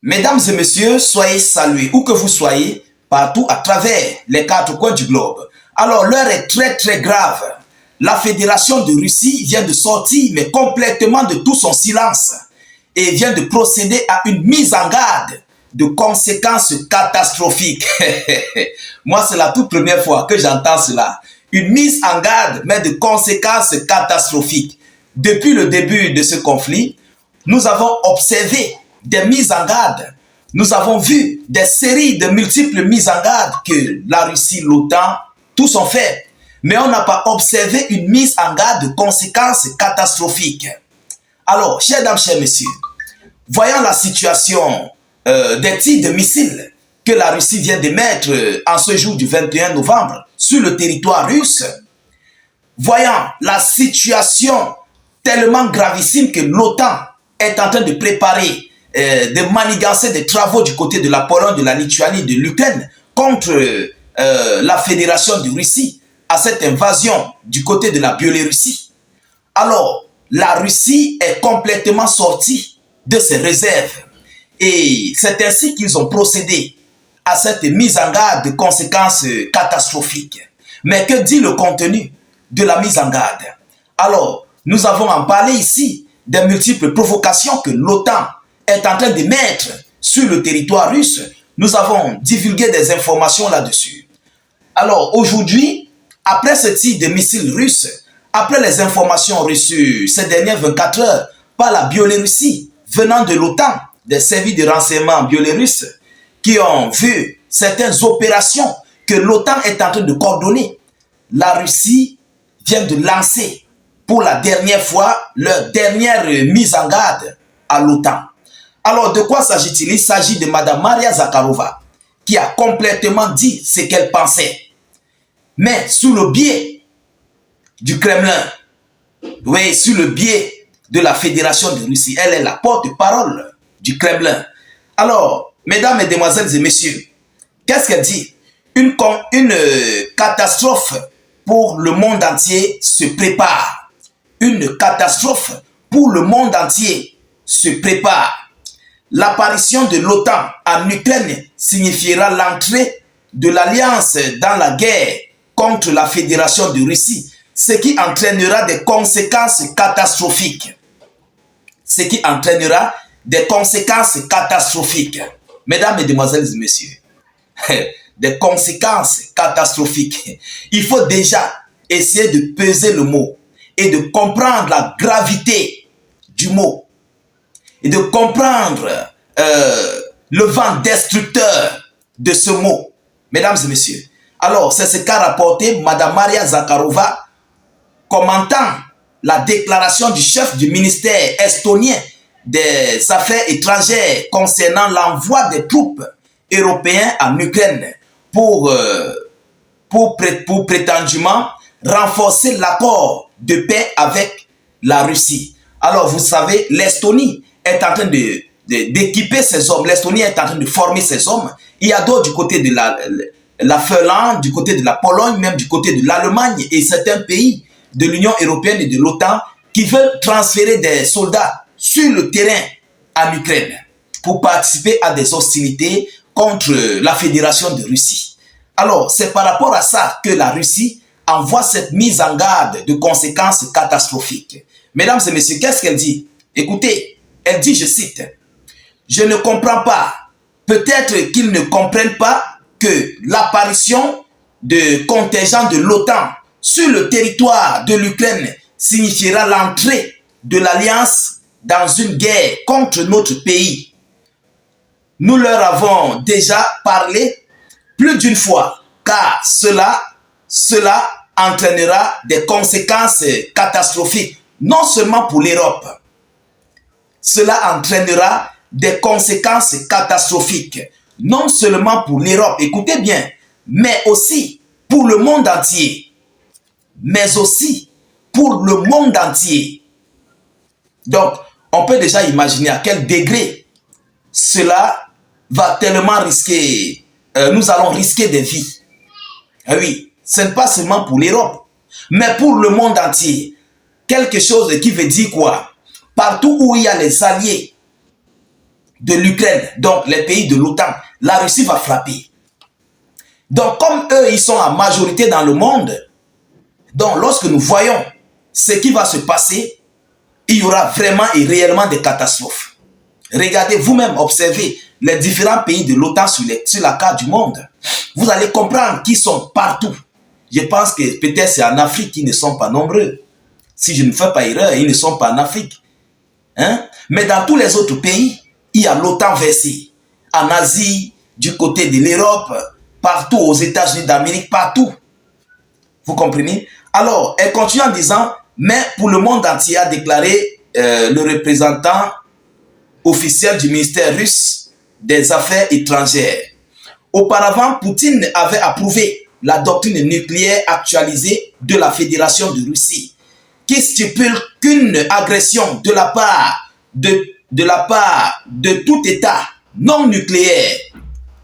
Mesdames et messieurs, soyez salués, où que vous soyez, partout à travers les quatre coins du globe. Alors, l'heure est très grave. La Fédération de Russie vient de sortir, mais complètement de tout son silence, et vient de procéder à une mise en garde de conséquences catastrophiques. Moi, c'est la toute première fois que j'entends cela. Une mise en garde, mais de conséquences catastrophiques. Depuis le début de ce conflit, nous avons observé des mises en garde. Nous avons vu des séries de multiples mises en garde que la Russie, l'OTAN, tous ont fait. Mais on n'a pas observé une mise en garde de conséquences catastrophiques. Alors, chers dames, chers messieurs, voyant la situation des tirs de missiles que la Russie vient d'émettre en ce jour du 21 novembre sur le territoire russe, voyant la situation tellement gravissime que l'OTAN est en train de préparer, de manigancer des travaux du côté de la Pologne, de la Lituanie, de l'Ukraine contre la Fédération de Russie à cette invasion du côté de la Biélorussie. Alors, la Russie est complètement sortie de ses réserves et c'est ainsi qu'ils ont procédé à cette mise en garde de conséquences catastrophiques. Mais que dit le contenu de la mise en garde? Alors, nous avons en parlé ici des multiples provocations que l'OTAN est en train de mettre sur le territoire russe. Nous avons divulgué des informations là-dessus. Alors, aujourd'hui, après ce tir de missiles russes, après les informations reçues ces dernières 24 heures par la Biélorussie venant de l'OTAN, des services de renseignement biélorusses, qui ont vu certaines opérations que l'OTAN est en train de coordonner, la Russie vient de lancer pour la dernière fois leur dernière mise en garde à l'OTAN. Alors, de quoi s'agit-il? Il s'agit de Mme Maria Zakharova, qui a complètement dit ce qu'elle pensait. Mais sous le biais du Kremlin, oui, sous le biais de la Fédération de Russie, elle est la porte-parole du Kremlin. Alors, mesdames, mesdemoiselles et messieurs, qu'est-ce qu'elle dit? Une catastrophe pour le monde entier se prépare. Une catastrophe pour le monde entier se prépare. L'apparition de l'OTAN en Ukraine signifiera l'entrée de l'Alliance dans la guerre contre la Fédération de Russie, ce qui entraînera des conséquences catastrophiques. Ce qui entraînera des conséquences catastrophiques. Mesdames, mesdemoiselles et messieurs, des conséquences catastrophiques. Il faut déjà essayer de peser le mot et de comprendre la gravité du mot et de comprendre le vent destructeur de ce mot. Mesdames et messieurs, alors c'est ce qu'a rapporté Mme Maria Zakharova commentant la déclaration du chef du ministère estonien des Affaires étrangères concernant l'envoi des troupes européennes en Ukraine pour prétendument renforcer l'accord de paix avec la Russie. Alors, vous savez, l'Estonie est en train d'équiper ses hommes. L'Estonie est en train de former ses hommes. Il y a d'autres du côté de la Finlande, du côté de la Pologne, même du côté de l'Allemagne et certains pays de l'Union européenne et de l'OTAN qui veulent transférer des soldats sur le terrain en Ukraine pour participer à des hostilités contre la Fédération de Russie. Alors, c'est par rapport à ça que la Russie envoie cette mise en garde de conséquences catastrophiques. Mesdames et messieurs, qu'est-ce qu'elle dit? Écoutez, elle dit, je cite, « Je ne comprends pas, peut-être qu'ils ne comprennent pas que l'apparition de contingents de l'OTAN sur le territoire de l'Ukraine signifiera l'entrée de l'Alliance dans une guerre contre notre pays. Nous leur avons déjà parlé plus d'une fois, car cela entraînera des conséquences catastrophiques, non seulement pour l'Europe. Cela entraînera des conséquences catastrophiques, non seulement pour l'Europe, écoutez bien, mais aussi pour le monde entier. Mais aussi pour le monde entier. Donc, on peut déjà imaginer à quel degré cela va tellement risquer, nous allons risquer des vies. Et oui, ce n'est pas seulement pour l'Europe, mais pour le monde entier. Quelque chose qui veut dire quoi? Partout où il y a les alliés de l'Ukraine, donc les pays de l'OTAN, la Russie va frapper. Donc comme eux, ils sont en majorité dans le monde, donc lorsque nous voyons ce qui va se passer, il y aura vraiment et réellement des catastrophes. Regardez vous-même, observez les différents pays de l'OTAN sur la carte du monde. Vous allez comprendre qu'ils sont partout. Je pense que peut-être c'est en Afrique qu'ils ne sont pas nombreux. Si je ne fais pas erreur, ils ne sont pas en Afrique. Hein? Mais dans tous les autres pays, il y a l'OTAN versée. En Asie, du côté de l'Europe, partout aux États-Unis d'Amérique, partout. Vous comprenez? Alors, elle continue en disant, mais pour le monde entier, a déclaré le représentant officiel du ministère russe des Affaires étrangères. Auparavant, Poutine avait approuvé la doctrine nucléaire actualisée de la Fédération de Russie, qui stipule qu'une agression de la part de tout État non nucléaire,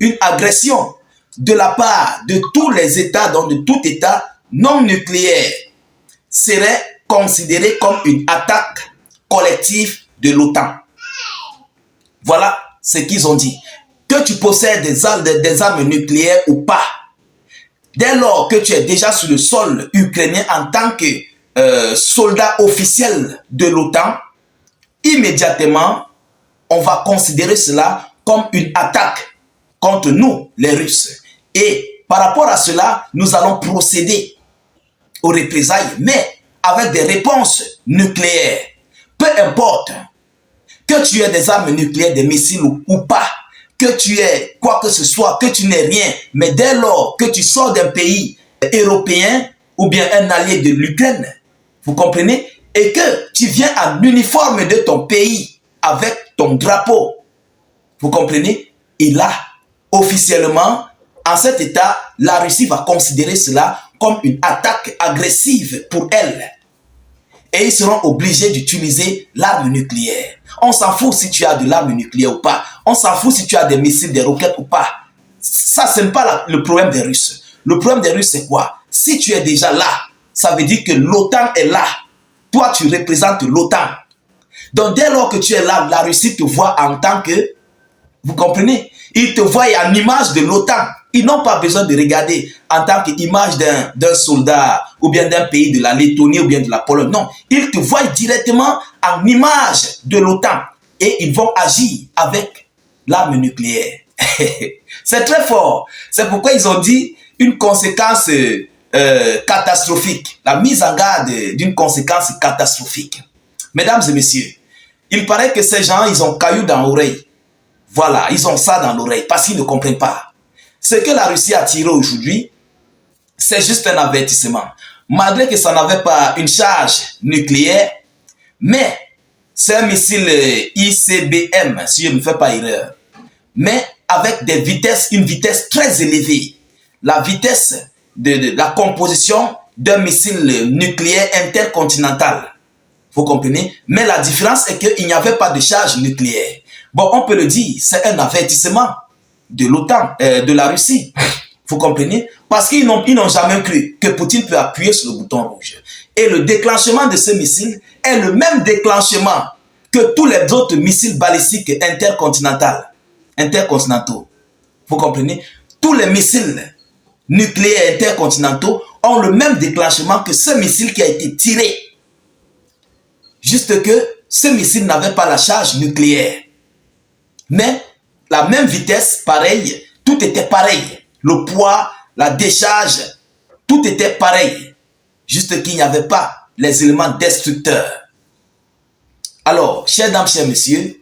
une agression de la part de tous les États, donc de tout État non nucléaire, serait considérée comme une attaque collective de l'OTAN. Voilà ce qu'ils ont dit. Que tu possèdes des armes nucléaires ou pas, dès lors que tu es déjà sur le sol ukrainien en tant que soldat officiel de l'OTAN, immédiatement, on va considérer cela comme une attaque contre nous, les Russes. Et par rapport à cela, nous allons procéder aux représailles, mais avec des réponses nucléaires. Peu importe que tu aies des armes nucléaires, des missiles ou pas, que tu aies quoi que ce soit, que tu n'aies rien, mais dès lors que tu sors d'un pays européen ou bien un allié de l'Ukraine, vous comprenez, et que tu viens en uniforme de ton pays avec ton drapeau, vous comprenez, et là, officiellement, en cet état, la Russie va considérer cela comme une attaque agressive pour elle. Et ils seront obligés d'utiliser l'arme nucléaire. On s'en fout si tu as de l'arme nucléaire ou pas. On s'en fout si tu as des missiles, des roquettes ou pas. Ça, ce n'est pas le problème des Russes. Le problème des Russes, c'est quoi? Si tu es déjà là, ça veut dire que l'OTAN est là. Toi, tu représentes l'OTAN. Donc, dès lors que tu es là, la Russie te voit en tant que... Vous comprenez? Ils te voient en image de l'OTAN. Ils n'ont pas besoin de regarder en tant qu'image d'un soldat ou bien d'un pays de la Lettonie ou bien de la Pologne. Non, ils te voient directement en image de l'OTAN et ils vont agir avec l'arme nucléaire. C'est très fort. C'est pourquoi ils ont dit une conséquence catastrophique. La mise en garde d'une conséquence catastrophique. Mesdames et messieurs, il paraît que ces gens, ils ont caillou dans l'oreille. Voilà, ils ont ça dans l'oreille parce qu'ils ne comprennent pas. Ce que la Russie a tiré aujourd'hui, c'est juste un avertissement. Malgré que ça n'avait pas une charge nucléaire, mais c'est un missile ICBM, si je ne fais pas erreur. Mais avec des vitesses, une vitesse très élevée. La vitesse de la composition d'un missile nucléaire intercontinental. Vous comprenez? Mais la différence est qu'il n'y avait pas de charge nucléaire. Bon, on peut le dire, c'est un avertissement de l'OTAN, de la Russie. Vous comprenez? Parce qu'ils n'ont jamais cru que Poutine peut appuyer sur le bouton rouge. Et le déclenchement de ce missile est le même déclenchement que tous les autres missiles balistiques intercontinentaux. Vous comprenez? Tous les missiles nucléaires intercontinentaux ont le même déclenchement que ce missile qui a été tiré. Juste que ce missile n'avait pas la charge nucléaire. Mais la même vitesse, pareil, tout était pareil. Le poids, la décharge, tout était pareil. Juste qu'il n'y avait pas les éléments destructeurs. Alors, chers dames, chers messieurs,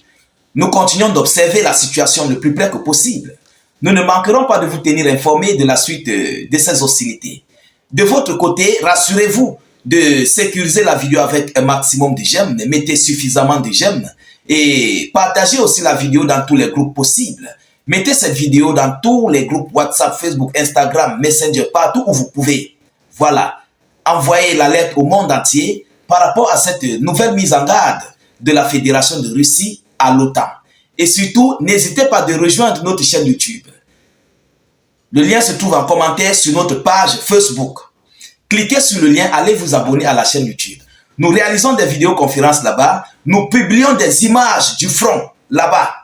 nous continuons d'observer la situation le plus près que possible. Nous ne manquerons pas de vous tenir informés de la suite de ces hostilités. De votre côté, rassurez-vous de sécuriser la vidéo avec un maximum de j'aime. Mettez suffisamment de j'aime. Et partagez aussi la vidéo dans tous les groupes possibles. Mettez cette vidéo dans tous les groupes WhatsApp, Facebook, Instagram, Messenger, partout où vous pouvez. Voilà. Envoyez l'alerte au monde entier par rapport à cette nouvelle mise en garde de la Fédération de Russie à l'OTAN. Et surtout, n'hésitez pas de rejoindre notre chaîne YouTube. Le lien se trouve en commentaire sur notre page Facebook. Cliquez sur le lien, allez vous abonner à la chaîne YouTube. Nous réalisons des vidéoconférences là-bas. Nous publions des images du front là-bas.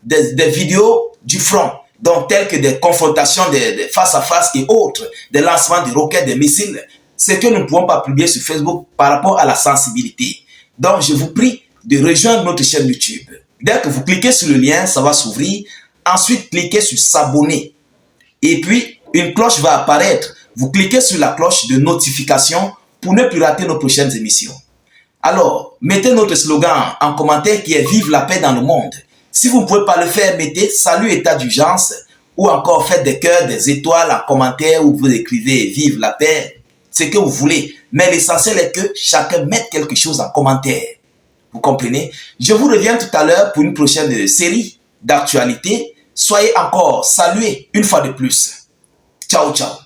des vidéos du front, donc telles que des confrontations des face à face et autres, des lancements de roquettes, des missiles, c'est que nous ne pouvons pas publier sur Facebook par rapport à la sensibilité. Donc je vous prie de rejoindre notre chaîne YouTube. Dès que vous cliquez sur le lien, ça va s'ouvrir. Ensuite, cliquez sur s'abonner. Et puis, une cloche va apparaître. Vous cliquez sur la cloche de notification pour ne plus rater nos prochaines émissions. Alors, mettez notre slogan en commentaire qui est « Vive la paix dans le monde ». Si vous ne pouvez pas le faire, mettez « Salut état d'urgence » ou encore faites des cœurs, des étoiles en commentaire où vous écrivez « Vive la paix », ce que vous voulez. Mais l'essentiel est que chacun mette quelque chose en commentaire. Vous comprenez? Je vous reviens tout à l'heure pour une prochaine série d'actualités. Soyez encore salués une fois de plus. Ciao, ciao.